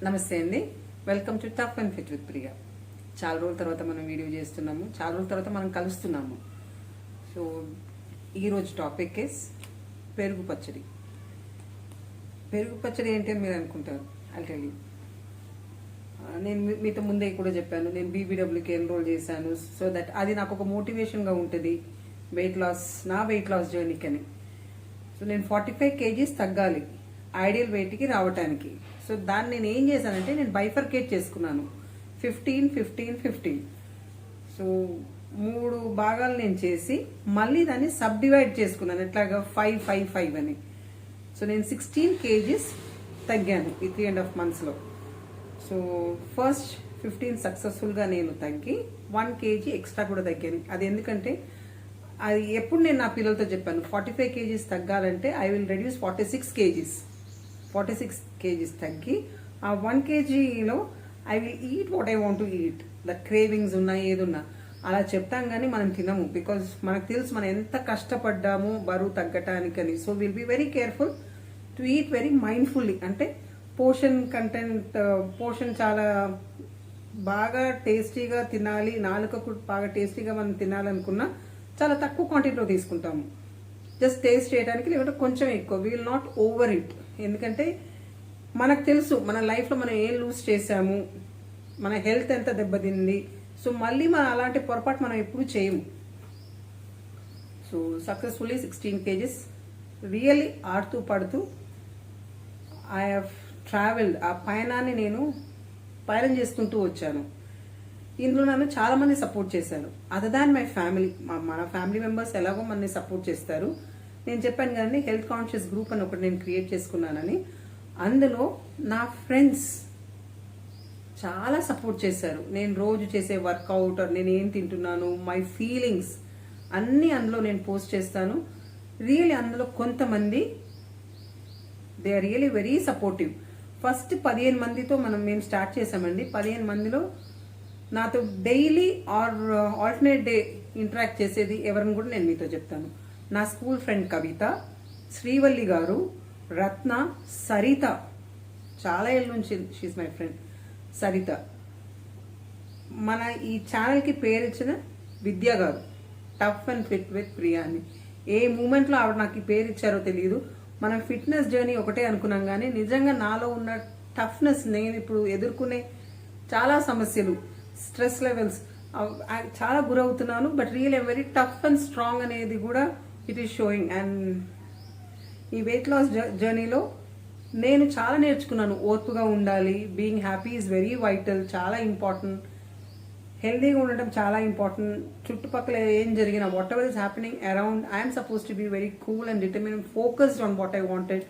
నమస్తే అండి. Welcome to tough and fit with Priya. చాలా రోజుల తర్వాత మనం వీడియో చేస్తున్నాము, చాలా రోజుల తర్వాత మనం కలుస్తున్నాము. సో ఈరోజు టాపిక్ ఇస్ పెరుగు పచ్చడి. పెరుగు పచ్చడి ఏంటి అని మీరు అనుకుంటారు. Tell you. నేను మీతో ముందే కూడా చెప్పాను, నేను బీబీడబ్ల్యూకి ఎన్రోల్ చేశాను. సో దట్ అది నాకు ఒక మోటివేషన్గా ఉంటుంది నా వెయిట్ లాస్ జర్నీకి అని. సో నేను 45 kgs తగ్గాలి ఐడియల్ వెయిట్కి రావటానికి. సో దాన్ని నేను ఏం చేశానంటే నేను బైఫర్కేట్ చేసుకున్నాను, 15-15-15. సో 3 భాగాలు నేను చేసి మళ్ళీ దాన్ని సబ్ డివైడ్ చేసుకున్నాను, ఎట్లాగా 5-5-5 అని. సో నేను 16 kgs తగ్గాను ఈ 3.5 monthsలో. సో ఫస్ట్ 15 సక్సెస్ఫుల్గా నేను తగ్గి 1 kg ఎక్స్ట్రా కూడా తగ్గాను. అది ఎందుకంటే అది ఎప్పుడు నేను నా పిల్లలతో చెప్పాను, 45 kgs తగ్గాలంటే I will reduce 46 kgs. 46 kgs తగ్గి ఆ 1 kgలో I will eat what I want to eat. The cravings ఉన్నా ఏదున్నా అలా చెప్తాం, కానీ మనం తినము. బికాజ్ మనకు తెలుసు మనం ఎంత కష్టపడ్డాము బరువు తగ్గటానికని. So will be very careful to eat very mindfully. అంటే పోర్షన్ చాలా బాగా టేస్టీగా తినాలి, నాలుకకు బాగా టేస్టీగా మనం తినాలనుకున్నా చాలా తక్కువ క్వాంటిటీలో తీసుకుంటాము, జస్ట్ టేస్ట్ చేయడానికి, లేకపోతే కొంచెం ఎక్కువ. We will not over it. ఎందుకంటే మనకు తెలుసు మన లైఫ్లో మనం ఏం లూజ్ చేసాము, మన హెల్త్ ఎంత దెబ్బతింది. సో మళ్ళీ మనం అలాంటి పొరపాటు మనం ఎప్పుడు చేయము. సో సక్సెస్ఫుల్లీ 16 kgs రియల్లీ ఆడుతూ పడుతూ ఐ హ్యావ్ ట్రావెల్డ్. ఆ పయనాన్ని నేను పయనం చేసుకుంటూ వచ్చాను. ఇందులో నన్ను చాలా మంది సపోర్ట్ చేశారు, అదర్ దాన్ మై ఫ్యామిలీ. మన ఫ్యామిలీ మెంబర్స్ ఎలాగో మనని సపోర్ట్ చేస్తారు. నేను చెప్పాను కదండి, హెల్త్ కాన్షియస్ గ్రూప్ అని ఒకటి నేను క్రియేట్ చేసుకున్నానని. అందులో నా ఫ్రెండ్స్ చాలా సపోర్ట్ చేశారు. నేను రోజు చేసే వర్కౌట్, నేను ఏం తింటున్నాను, మై ఫీలింగ్స్ అన్నీ అందులో నేను పోస్ట్ చేస్తాను. రియల్లీ అందులో కొంతమంది they are really very supportive. First 15 మందితో మేము స్టార్ట్ చేసామండి. 15 మందిలో నాతో daily or alternate day interact చేసేది ఎవరిని కూడా నేను మీతో చెప్తాను. నా స్కూల్ ఫ్రెండ్ కవిత, శ్రీవల్లి గారు, రత్న, సరిత, చాలా ఏళ్ళ నుంచి షీస్ మై ఫ్రెండ్ సరిత. మన ఈ ఛానల్కి పేరు ఇచ్చిన విద్య గారు, tough and fit with Priya అని. ఏ మూమెంట్లో ఆవిడ నాకు ఈ పేరు ఇచ్చారో తెలియదు. మనం ఫిట్నెస్ జర్నీ ఒకటే అనుకున్నాం, కానీ నిజంగా నాలో ఉన్న టఫ్నెస్, నేను ఇప్పుడు ఎదుర్కొనే చాలా సమస్యలు, స్ట్రెస్ లెవెల్స్ చాలా గురవుతున్నాను. But real very tough and strong అనేది కూడా ఇట్ ఈస్ షోయింగ్. అండ్ ఈ వెయిట్ లాస్ జర్నీలో నేను చాలా నేర్చుకున్నాను. ఓర్పుగా ఉండాలి, being happy is very vital, చాలా ఇంపార్టెంట్. హెల్దీగా ఉండటం చాలా ఇంపార్టెంట్. చుట్టుపక్కల ఏం జరిగినా, whatever is happening around, I'm suppose to be very cool and determine, focused on what I wanted.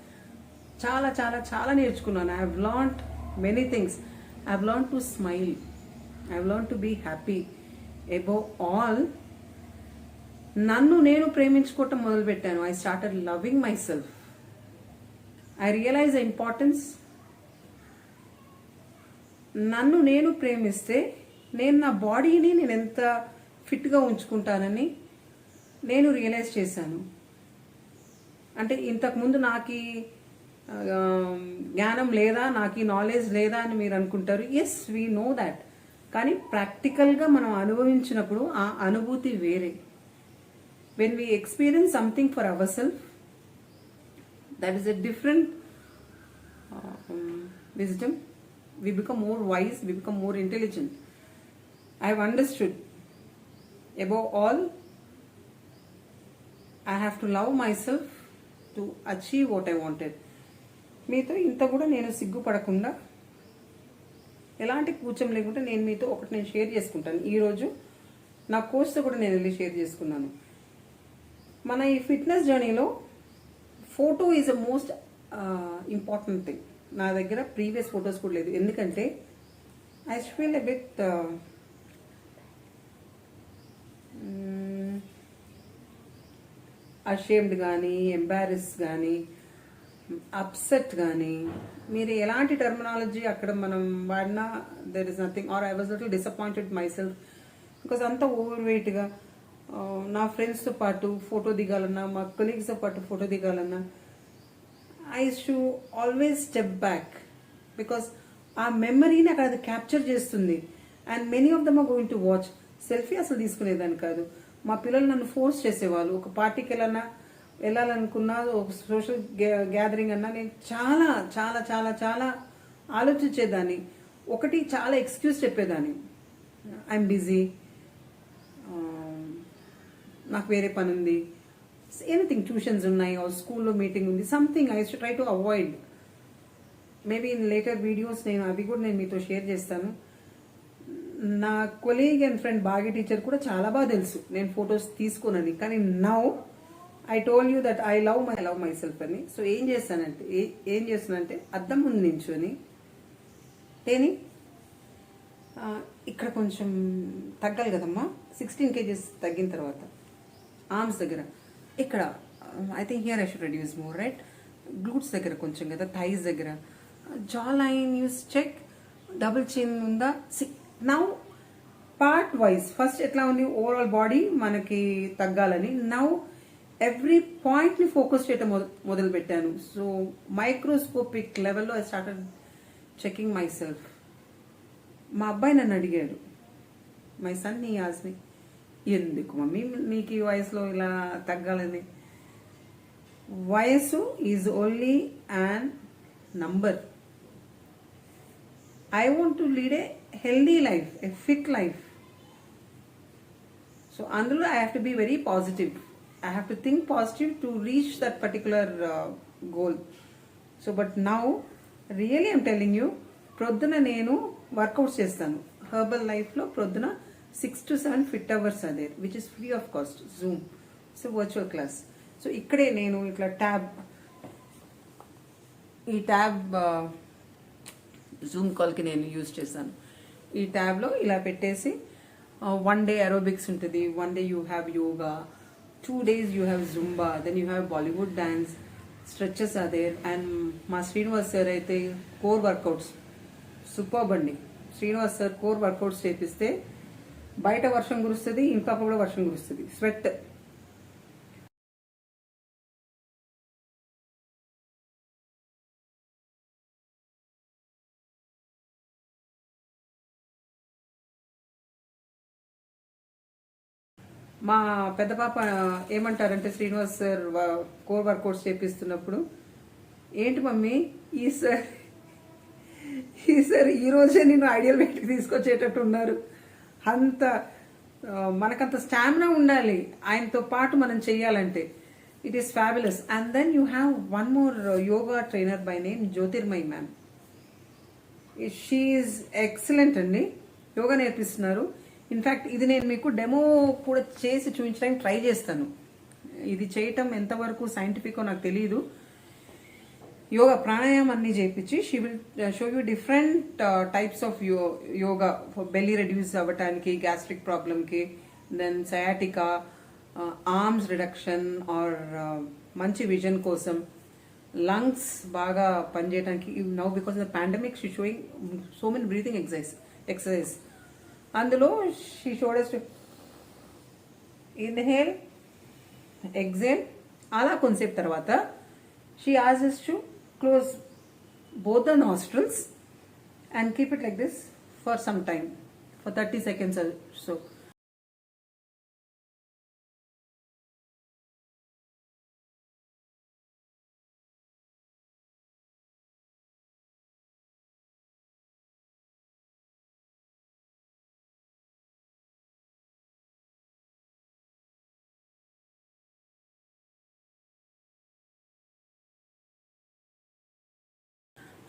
చాలా చాలా చాలా నేర్చుకున్నాను. I have learned many things. I have learn to smile, I have learn to be happy. Above all, నన్ను నేను ప్రేమించుకోవటం మొదలుపెట్టాను. I started loving myself. I realise the importance. నన్ను నేను ప్రేమిస్తే నేను నా బాడీని నేను ఎంత ఫిట్గా ఉంచుకుంటానని నేను రియలైజ్ చేశాను. అంటే ఇంతకుముందు నాకు జ్ఞానం లేదా, నాకు నాలెడ్జ్ లేదా అని మీరు అనుకుంటారు. Yes, we know that. కానీ ప్రాక్టికల్గా మనం అనుభవించినప్పుడు ఆ అనుభూతి వేరే. When we experience something for our self, that is a different wisdom. We become more wise, we become more intelligent. I have understood. Above all, I have to love myself to achieve what I wanted. మీతో ఇంత కూడా నేను సిగ్గుపడకుండా, ఎలాంటి కూర్చం లేకుండా నేను మీతో ఒకటి నేను షేర్ చేసుకుంటాను. ఈరోజు నా కోచ్తో కూడా నేను వెళ్ళి షేర్ చేసుకున్నాను. మన ఈ ఫిట్నెస్ జర్నీలో photo is a most important thing. నా దగ్గర ప్రీవియస్ ఫొటోస్ కూడా లేదు, ఎందుకంటే I feel a bit ashamed కానీ, ఎంబారెస్ కానీ, అప్సెట్ కానీ, మీరు ఎలాంటి టర్మినాలజీ అక్కడ మనం వాడినా there is nothing. Or I was little disappointed myself. Because అంత ఓవర్ వెయిట్గా నా ఫ్రెండ్స్తో పాటు ఫోటో దిగాలన్నా, మా కొలీగ్స్తో పాటు ఫోటో దిగాలన్నా, I used to always step back because ఆ మెమరీని అక్కడ అది క్యాప్చర్ చేస్తుంది. And many of them are going to watch. Selfie అసలు తీసుకునేదాన్ని కాదు. మా పిల్లలు నన్ను ఫోర్స్ చేసేవాళ్ళు. ఒక పార్టీకి వెళ్ళాలనుకున్నా, ఒక సోషల్ గ్యాదరింగ్ అన్నా నేను చాలా చాలా చాలా చాలా ఆలోచించేదాన్ని. ఒకటి చాలా ఎక్స్క్యూజ్ చెప్పేదాన్ని. ఐఎమ్ బిజీ, నాకు వేరే పని ఉంది, ఎనీథింగ్, ట్యూషన్స్ ఉన్నాయి, స్కూల్లో మీటింగ్ ఉంది, something I should try to avoid. Maybe in later videos అవి కూడా నేను మీతో షేర్ చేస్తాను. నా కొలీగ్ అండ్ ఫ్రెండ్ బాగా టీచర్ కూడా చాలా బాగా తెలుసు నేను ఫొటోస్ తీసుకోనని. కానీ now I told you that I love my self అని. సో ఏం చేస్తానంటే అద్దం ముందు నించుని ఇక్కడ కొంచెం తగ్గాలి కదమ్మా, 16 kgs తగ్గిన తర్వాత ఆర్మ్స్ దగ్గర ఇక్కడ I think here I should reduce more, right? Glutes దగ్గర కొంచెం కదా, థైస్ దగ్గర, jaw line use check, double చిన్ ఉందా. నౌ పార్ట్ వైజ్ ఫస్ట్ ఎట్లా ఉంది ఓవరాల్ బాడీ మనకి తగ్గాలని. నౌ ఎవ్రీ పాయింట్ ని ఫోకస్ చేయటం మొదలు పెట్టాను. సో మైక్రోస్కోపిక్ లెవెల్లో I started checking my self. మా అబ్బాయి నన్ను అడిగాడు, మై సన్ నీ ఆస్మి, ఎందుకు మమ్మీ నీకు ఈ వయసులో ఇలా తగ్గాలని? వయసు is only an number. I want to lead a healthy life, a fit life. So, అందులో I have to be very positive. I have to think positive to reach that particular goal. So, but now, really I'm telling you, ప్రొద్దున నేను workouts చేస్తాను. Herbal లైఫ్లో ప్రొద్దున 6 to 7 fit hours are there, which is free of cost. Zoom. It's a virtual class. So, ఇక్కడే నేను ఇట్లా ఈ tab Zoom కాల్కి నేను యూజ్ చేశాను. ఈ ట్యాబ్లో ఇలా పెట్టేసి 1 day aerobics ఉంటుంది, 1 day you have yoga, 2 days you have Zumba, then you have Bollywood dance, stretches are there. And మా శ్రీనివాస్ సార్ అయితే కోర్ వర్కౌట్స్ సూపర్బ్ అండి. శ్రీనివాస్ సార్ కోర్ వర్కౌట్స్ చేపిస్తే బయట వర్షం కురుస్తుంది, ఇంట్లో కూడా వర్షం కురుస్తుంది, స్వెట్. మా పెద్ద పాప ఏమంటారంటే శ్రీనివాస్ సార్ కోర్ వర్కౌట్స్ చేపిస్తున్నప్పుడు, ఏంటి మమ్మీ ఈ సార్ ఈ రోజే నేను ఐడియల్ వెయిట్కి తీసుకొచ్చేటట్టు ఉన్నారు. అంత మనకంత స్టామినా ఉండాలి ఆయనతో పాటు మనం చెయ్యాలంటే. It is fabulous. And then you have one more yoga trainer by name Jyothirmayi ma'am. She is excellent అండి, యోగా నేర్పిస్తున్నారు. ఇన్ఫ్యాక్ట్ ఇది నేను మీకు డెమో కూడా చేసి చూపించడానికి ట్రై చేస్తాను. ఇది చేయటం ఎంతవరకు సైంటిఫికో నాకు తెలియదు. యోగా ప్రాణాయామం అన్ని చేయించి she will show you different types of yoga for belly reduce అవ్వటానికి, గ్యాస్ట్రిక్ ప్రాబ్లంకి, then sciatica, arms reduction or మంచి విజన్ కోసం, లంగ్స్ బాగా పనిచేయడానికి. Now because the pandemic she showing so many breathing exercise. అందులో she showed us to inhale, exhale, అలా కొంతసేపు తర్వాత she asks us to close both the nostrils and keep it like this for some time, for 30 seconds or so.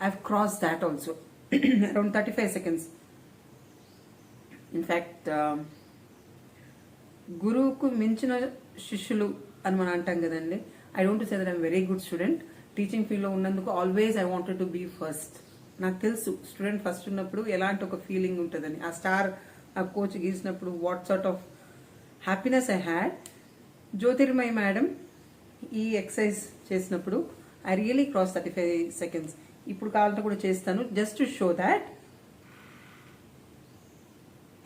I've crossed that also. Around 35 seconds. In fact, గురువుకు మించిన శిష్యులు అని మనం అంటాం కదండి. I don't say that I'm very good student. Teaching ఫీల్డ్లో ఉన్నందుకు always I wanted to be first. నాకు తెలుసు స్టూడెంట్ ఫస్ట్ ఉన్నప్పుడు ఎలాంటి ఒక ఫీలింగ్ ఉంటుందని. ఆ స్టార్ ఆ కోచ్ గీసినప్పుడు what sort of happiness I had. Jyothirmayi madam ఈ ఎక్సర్సైజ్ చేసినప్పుడు ఐ రియలీ క్రాస్ 35 seconds. ఇప్పుడు కావాలంటే కూడా చేస్తాను, just to show that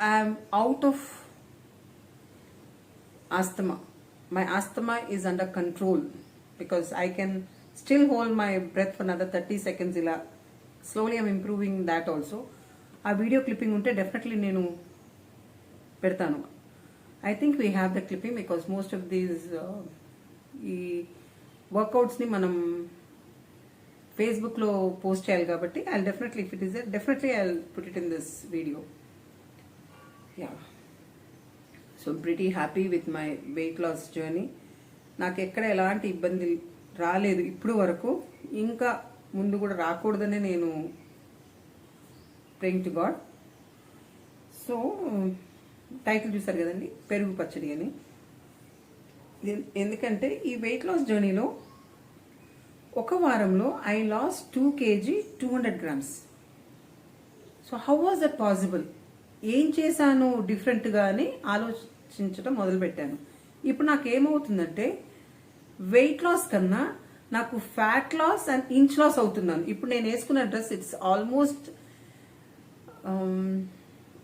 I'm out of asthma. My asthma is under control because I can still hold my breath for another 30 seconds ఇలా slowly I'm improving that also. ఆ video clipping ఉంటే definitely నేను పెడతాను. I think we have the clipping because most of these ఈ వర్కౌట్స్ని మనం ఫేస్బుక్లో post చేయాలి కాబట్టి I definitely if it is definitely I put it in this video. Yeah, so pretty happy with my weight loss journey. నాకు ఎక్కడ ఎలాంటి ఇబ్బంది రాలేదు ఇప్పుడు వరకు, ఇంకా ముందు కూడా రాకూడదనే నేను praying to God. So title చూసారు కదండి, పెరుగు పచ్చడి అని. ఎందుకంటే ఈ వెయిట్ లాస్ జర్నీలో ఒక వారంలో I loss 2 kg 200 grams. So how was that possible? ఏం చేశాను డిఫరెంట్గా అని ఆలోచించడం మొదలుపెట్టాను. ఇప్పుడు నాకు ఏమవుతుందంటే వెయిట్ లాస్ కన్నా నాకు fat loss and inch loss అవుతున్నాను. ఇప్పుడు నేను వేసుకున్న dress it's almost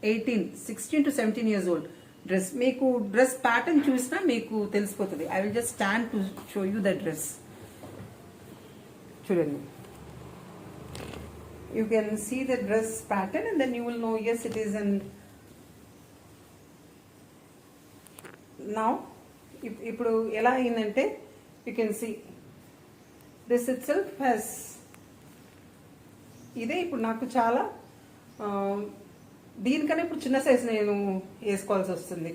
16 to 17 years old dress. మీకు డ్రెస్ ప్యాటర్న్ చూసినా మీకు తెలిసిపోతుంది. I will just stand to show you the dress. చూడండి, you can see the dress pattern and then you will know yes it is an. Now ఇప్పుడు ఎలా అయిందంటే you can see this itself has, ఇదే ఇప్పుడు నాకు చాలా దీనికన్నా ఇప్పుడు చిన్న సైజ్ నేను వేసుకోవాల్సి వస్తుంది.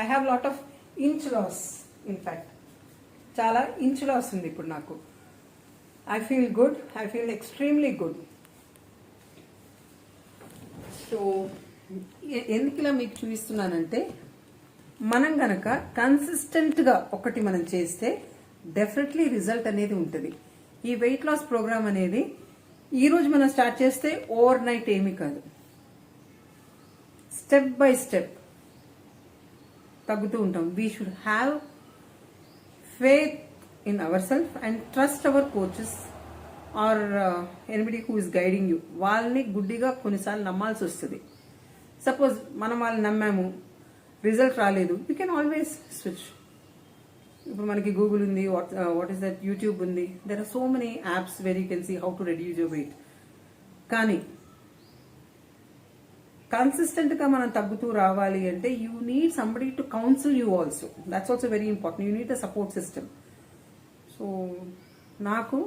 I have lot of inch loss, in fact చాలా ఇంచ్ లాస్ ఉంది ఇప్పుడు నాకు. I feel good, I feel extremely good. So ఎందుకు ఇలా మీకు చూపిస్తున్నానంటే మనం గనక కన్సిస్టెంట్గా ఒకటి మనం చేస్తే డెఫినెట్లీ రిజల్ట్ అనేది ఉంటుంది. ఈ వెయిట్ లాస్ ప్రోగ్రామ్ అనేది ఈరోజు మనం స్టార్ట్ చేస్తే ఓవర్ నైట్ ఏమీ కాదు, స్టెప్ బై స్టెప్ తగ్గుతూ ఉంటాం. We should have faith in ourselves and trust our coaches or anybody who is guiding you. వాళ్ళని గుడ్డిగా కొన్నిసార్లు నమ్మాల్సి వస్తుంది. సపోజ్ మనం వాళ్ళని నమ్మాము, రిజల్ట్ రాలేదు, యూ కెన్ ఆల్వేస్ స్విచ్. ఇప్పుడు మనకి గూగుల్ ఉంది, వాట్ ఈస్ దట్, యూట్యూబ్ ఉంది. There are so many apps where you can see how to reduce your weight. కానీ కన్సిస్టెంట్గా మనం తగ్గుతూ రావాలి అంటే you need somebody to counsel you also. That's also very important. You need the support system. So నాకు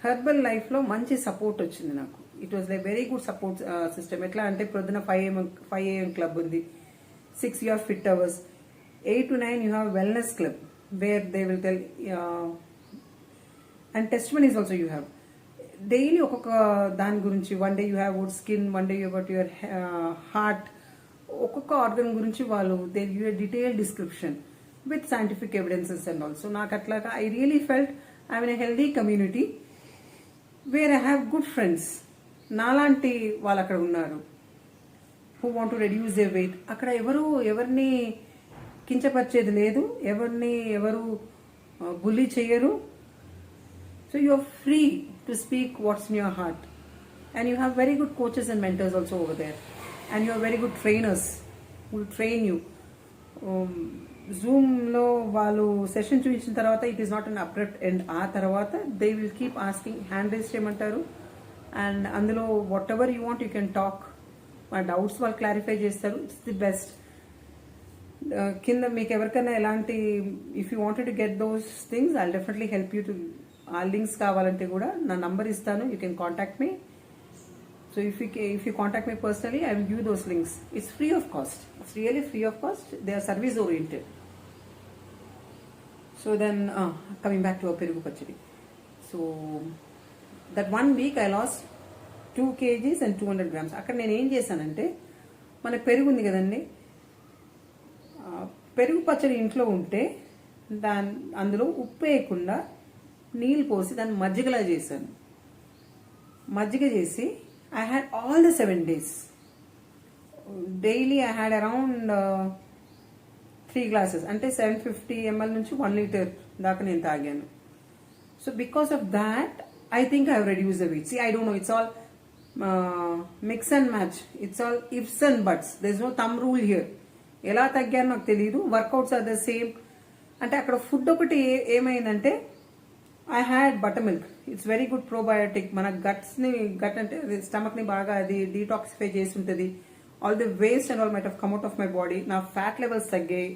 హెర్బల్ లైఫ్లో మంచి సపోర్ట్ వచ్చింది నాకు. It was like very good support system. ఎట్లా అంటే ప్రొద్దున 5 AM క్లబ్ ఉంది, 6 you have fit hours, 8 to 9 you have wellness club where they will tell and testimonies also you have. Daily ఒక్కొక్క దాని గురించి, one day you have wood skin, one day you about your heart, ఒక్కొక్క organ గురించి వాళ్ళు they give a detail description with scientific evidences and also. నాకు అట్లాగా I really felt I'm in a healthy community where I have good friends. నాలాంటి వాళ్ళు అక్కడ ఉన్నారు who want to reduce their weight. అక్కడ ఎవరిని కించపరిచేది లేదు, ఎవరు బుల్లీ చేయరు. So you are free to speak what's in your heart and you have very good coaches and mentors also over there and you have very good trainers who will train you. జూమ్లో వాళ్ళు session చూపించిన తర్వాత it is not an abrupt end. ఆ తర్వాత they will keep asking, hand raise చేయమంటారు and అందులో what ever you want you can talk. మా doubts వాళ్ళు క్లారిఫై చేస్తారు. It's the best. కింద మీకు ఎవరికైనా ఎలాంటి if you wanted to get those things I definitely help you to. ఆ లింక్స్ కావాలంటే కూడా నా నంబర్ ఇస్తాను, you can contact me. So if you contact me personally, I will give those links. It's free of cost. It's really free of cost. They are service oriented. So then, coming back to our perugu pachadi. So that 1 week I lost 2 kgs and 200 grams. అక్కడ నేను ఏం చేశానంటే, మన పెరుగు ఉంది కదండి, పెరుగు పచ్చడి ఇంట్లో ఉంటే అందులో ఉప్పు వేయకుండా నీళ్ళు పోసి దాన్ని మజ్జిగలా చేశాను. మజ్జిగ చేసి I had all the 7 days. Daily I had around 3 glasses. అంటే 750 ml నుంచి 1 liter దాకా నేను తాగాను. So because of that, I think I have reduced the weight. See, I don't know. It's all mix and match. It's all ifs and buts. There's no thumb rule here. ఎలా తగ్గాను నాకు తెలియదు. Workouts are the same. అంటే అక్కడ food ఒకటి ఏమైందంటే I had butter milk. It's very good probiotic. మన gut అంటే స్టమక్ ని బాగా అది డీటాక్సిఫై చేసి ఉంటుంది. All the waste and all might of come out of my body. నా ఫ్యాట్ లెవెల్స్ తగ్గాయి.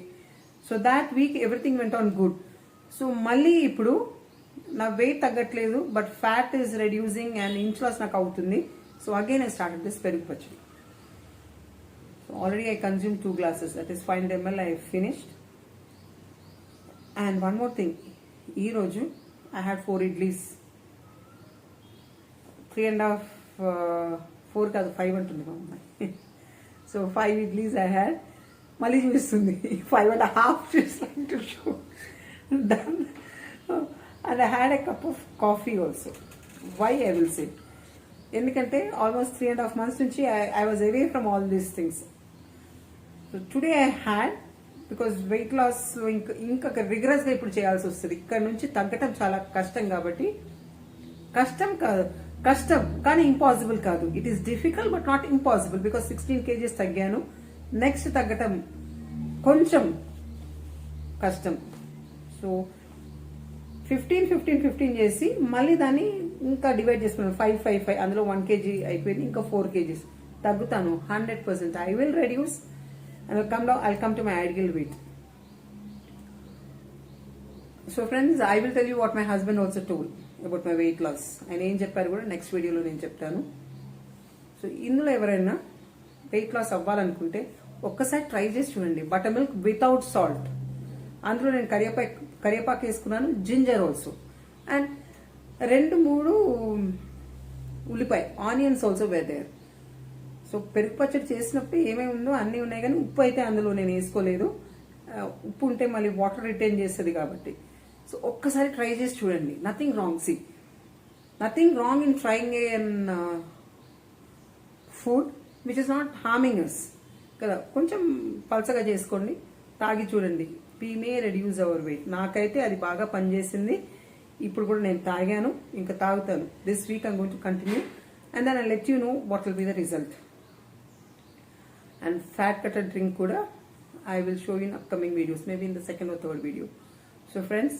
So that week everything went on good. So మళ్ళీ ఇప్పుడు నా వెయిట్ తగ్గట్లేదు, but fat is reducing and inch loss నాకు అవుతుంది. So again I started this పెరుగు పచ్చడి. So already I consume 2 glasses, that is 500 ml I finished. And one more thing, ఈ రోజు I had 4 idlis. 3.5 4 కాదు 5 అంటుంది మా అమ్మాయి. So 5 idlis I had. మళ్ళీ చూపిస్తుంది 5.5. she's like to show. Done. And I had a cup of coffee also. Why I will say, ఎందుకంటే almost 3.5 months నుంచి I was away from all these things. So today I had, because weight loss ఇంకా rigorous గా ఇప్పుడు చేయాల్సి వస్తుంది. ఇక్కడ నుంచి తగ్గటం చాలా కష్టం కాబట్టి, కష్టం కానీ ఇంపాసిబుల్ కాదు. It is difficult but not impossible, because 16 kgs తగ్గాను. నెక్స్ట్ తగ్గటం కొంచెం కష్టం. సో 15 చేసి మళ్ళీ దాన్ని ఇంకా డివైడ్ చేసుకున్నాను. 5 అందులో 1 kg అయిపోయింది. ఇంకా 4 kgs తగ్గుతాను 100%. I will reduce and I'll come to my ideal weight. So friends, I will tell you what my husband also told about my weight loss. ఆయన ఏం చెప్పారు కూడా నెక్స్ట్ వీడియోలో నేను చెప్తాను. సో ఇందులో ఎవరైనా వెయిట్ లాస్ అవ్వాలనుకుంటే ఒక్కసారి ట్రై చేసి చూడండి. Butter milk without salt. అందులో నేను కరివేపాకు వేసుకున్నాను, జింజర్ ఆల్సో, అండ్ 2-3 ఉల్లిపాయ, onions also were there. So పెరుగు పచ్చడి చేసినప్పుడు ఏమేమి ఉందో అన్నీ ఉన్నాయి, కానీ ఉప్పు అయితే అందులో నేను వేసుకోలేదు. ఉప్పు ఉంటే మళ్ళీ వాటర్ రిటైన్ చేస్తుంది కాబట్టి. సో ఒక్కసారి ట్రై చేసి చూడండి. Nothing wrong in trying an food which is not harming us కదా. కొంచెం పల్చగా చేసుకోండి, తాగి చూడండి. We may reduce our weight. నాకైతే అది బాగా పనిచేసింది. ఇప్పుడు కూడా నేను తాగాను, ఇంకా తాగుతాను. This week I'm going to continue and then I let you know what will be the result. And fat cutter drink kuda I will show you in upcoming videos, maybe in the second or third video. So friends,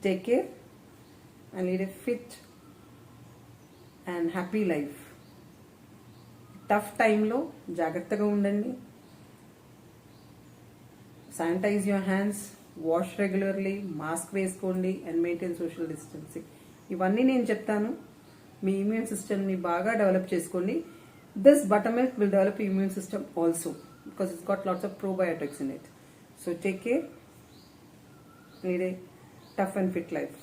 take care and lead a fit and happy life. Tough time lo jagattaga undandi. Sanitize your hands, wash regularly, mask veskondi and maintain social distancing. ఇవన్నీ నేను చెప్తాను. మీ immune system ని బాగా develop చేసుకోండి. This buttermilk will develop your immune system also, because it's got lots of probiotics in it. So take care. Lead a tough and fit life.